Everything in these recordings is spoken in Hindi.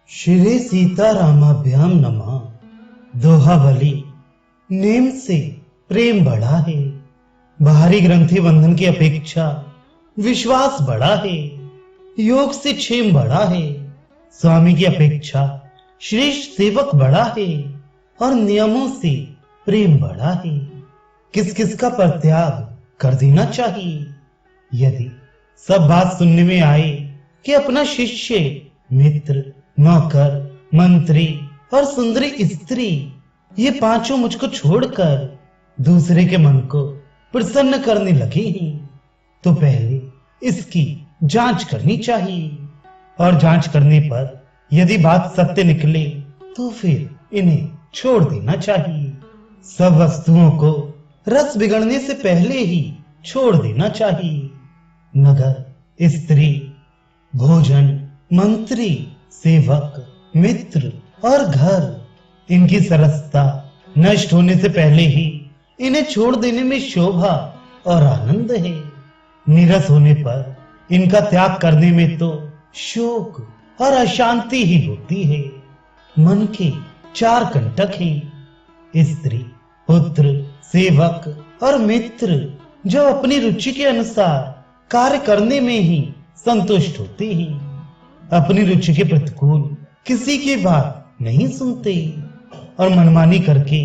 श्री सीतारामाभ्याम नमः। दोहावली। नेम से प्रेम बढ़ा है, बाहरी ग्रंथि बंधन की अपेक्षा विश्वास बढ़ा है, योग से क्षेम बढ़ा है, स्वामी की अपेक्षा श्रेष्ठ सेवक बढ़ा है और नियमों से प्रेम बढ़ा है। किस किस का परित्याग कर देना चाहिए? यदि सब बात सुनने में आए कि अपना शिष्य, मित्र, नौकर, मंत्री और सुंदरी स्त्री ये पांचों मुझको छोड़कर दूसरे के मन को प्रसन्न करने लगे हैं, तो पहले इसकी जांच करनी चाहिए और जांच करने पर यदि बात सत्य निकले तो फिर इन्हें छोड़ देना चाहिए। सब वस्तुओं को रस बिगड़ने से पहले ही छोड़ देना चाहिए। नगर, स्त्री, भोजन, मंत्री, सेवक, मित्र और घर, इनकी सरसता नष्ट होने से पहले ही इन्हें छोड़ देने में शोभा और आनंद है। नीरस होने पर इनका त्याग करने में तो शोक और अशांति ही होती है। मन के चार कंटक हैं, स्त्री, पुत्र, सेवक और मित्र, जो अपनी रुचि के अनुसार कार्य करने में ही संतुष्ट होते हैं, अपनी रुचि के प्रतिकूल किसी की बात नहीं सुनते और मनमानी करके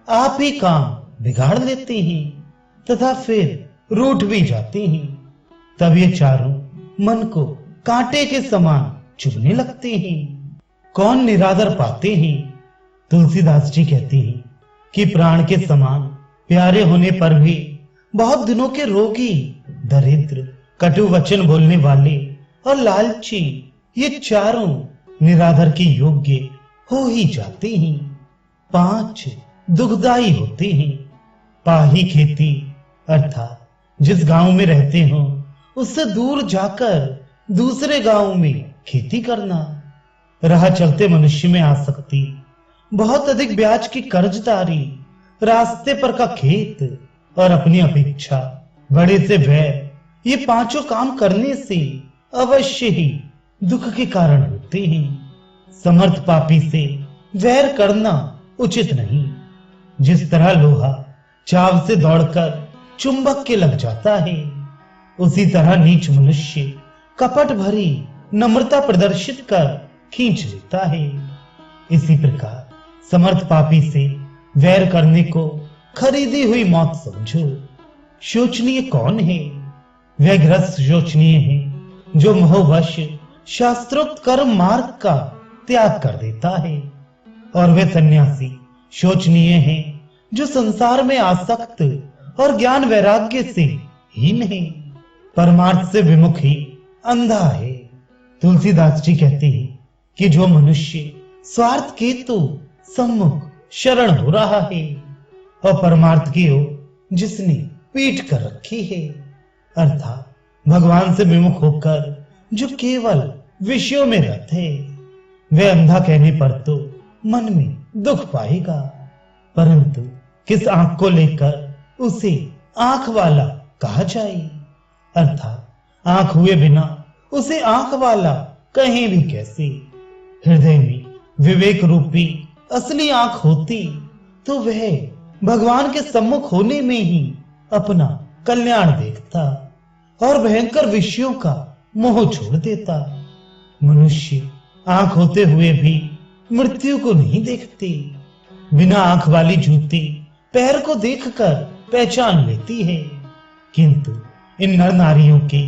आप ही काम बिगाड़ लेते हैं तथा फिर रूठ भी जाते हैं। तब ये चारों मन को कांटे के समान चुभने लगते हैं। कौन निरादर पाते हैं? तुलसीदास जी कहते हैं कि प्राण के समान प्यारे होने पर भी बहुत दिनों के रोगी, दरिद्र, कटु वचन बोलने वाले और लालची, ये चारों निरादर के योग्य हो ही जाते हैं। पांच दुखदाई होते हैं। पाही खेती अर्थात जिस गांव में रहते हो उससे दूर जाकर दूसरे गांव में खेती करना, राह चलते मनुष्य में आसक्ति, बहुत अधिक ब्याज की कर्जदारी, रास्ते पर का खेत और अपनी अपेक्षा, बड़े से व्यय, ये पांचों काम करने से अवश्य ही दुख के कारण होते हैं। समर्थ पापी से वैर करना उचित नहीं। जिस तरह लोहा चाव से दौड़कर चुंबक के लग जाता है, उसी तरह नीच मनुष्य कपट भरी नम्रता प्रदर्शित कर खींच लेता है। इसी प्रकार समर्थ पापी से वैर करने को खरीदी हुई मौत समझो। शोचनीय कौन है? वह ग्रस्त शोचनीय है जो मोहवश शास्त्रोक्त कर्म मार्ग का त्याग कर देता है, और वह सन्यासी शोचनीय है जो संसार में आसक्त और ज्ञान वैराग्य से हीन है, परमार्थ से विमुख ही अंधा है। तुलसीदास जी कहते हैं कि जो मनुष्य स्वार्थ के तो सम्मुख शरण हो रहा है और परमार्थ की ओर जिसने पीठ कर रखी है, अर्थात भगवान से विमुख होकर जो केवल विषयों में रत है, वह अंधा कहने पर तो मन में दुख पाएगा, परंतु किस आंख को लेकर उसे आंख वाला कहा जाए? अर्थात आंख हुए बिना उसे आंख वाला कहें भी कैसे? हृदय में विवेक रूपी असली आंख होती तो वह भगवान के सम्मुख होने में ही अपना कल्याण देखता और भयंकर विषयों का मोह छोड़ देता। मनुष्य आंख होते हुए भी मृत्यु को नहीं देखते। बिना आंख वाली जूती पैर को देखकर पहचान लेती है, किंतु इन नर नारियों के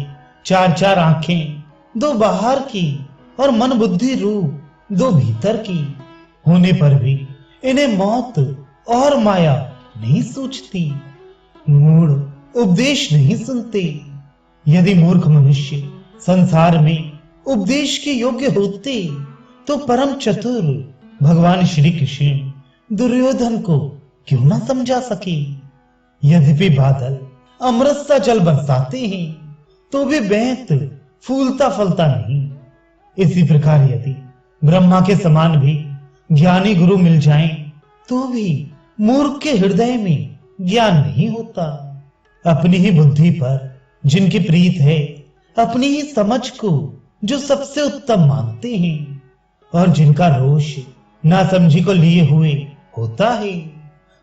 चार चार आंखें, दो बाहर की और मन बुद्धि रूप दो भीतर की होने पर भी इन्हें मौत और माया नहीं सूझती। मूढ़ उपदेश नहीं सुनते। यदि मूर्ख मनुष्य संसार में उपदेश के योग्य होते तो परम चतुर भगवान श्री कृष्ण दुर्योधन को क्यों ना समझा सके? यद्यपि बादल अमृत सा जल बरसाते हैं तो भी बेंत फूलता फलता नहीं। इसी प्रकार यदि ब्रह्मा के समान भी ज्ञानी गुरु मिल जाएं तो भी मूर्ख के हृदय में ज्ञान नहीं होता। अपनी ही बुद्धि पर जिनकी प्रीत है, अपनी ही समझ को जो सबसे उत्तम मानते हैं, और जिनका रोष नासमझी को लिए हुए होता है,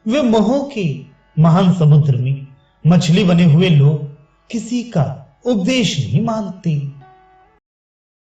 वे मोह के महान समुद्र में मछली बने हुए लोग किसी का उपदेश नहीं मानते।